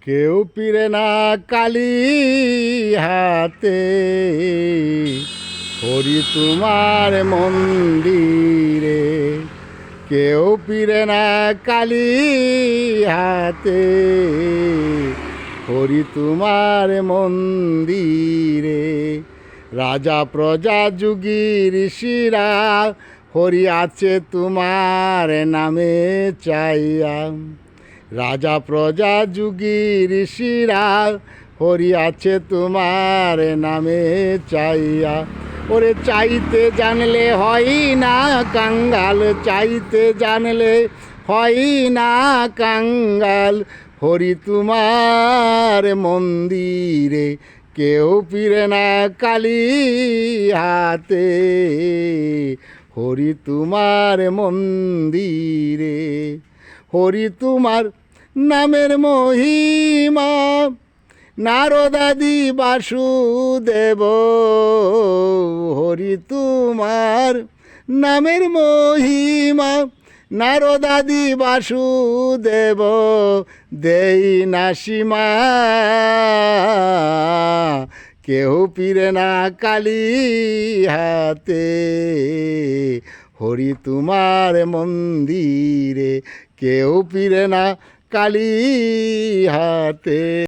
কেউ পিরে না কালী হাতে, হরি তোমার মন্দিরে। কেউ পিরে না কালী হাতে, হরি তোমার মন্দিরে। রাজা প্রজা যুগী ঋষিরা, হরি আছে তোমার নামে চাইয়া। রাজা প্রজা যুগী ঋষিরা, হরি আছে তোমার নামে চাইয়া। ওরে চাইতে জানলে হয় না কাঙ্গাল, চাইতে জানলে হয় না কাঙ্গাল, হরি তোমার মন্দিরে। কেউ পিরে না কালী হাতে, হরি তোমার মন্দিরে। হরি তোমার নামের মহিমা, নারদাদি বাসুদেব। হরি তোমার নামের মহিমা, নারদাদি বাসুদেব। দেই না সীমা, কেউ পিরে না কালী হাতে, হরি তোমার মন্দিরে। কেউ পিরে না কালী হাতে।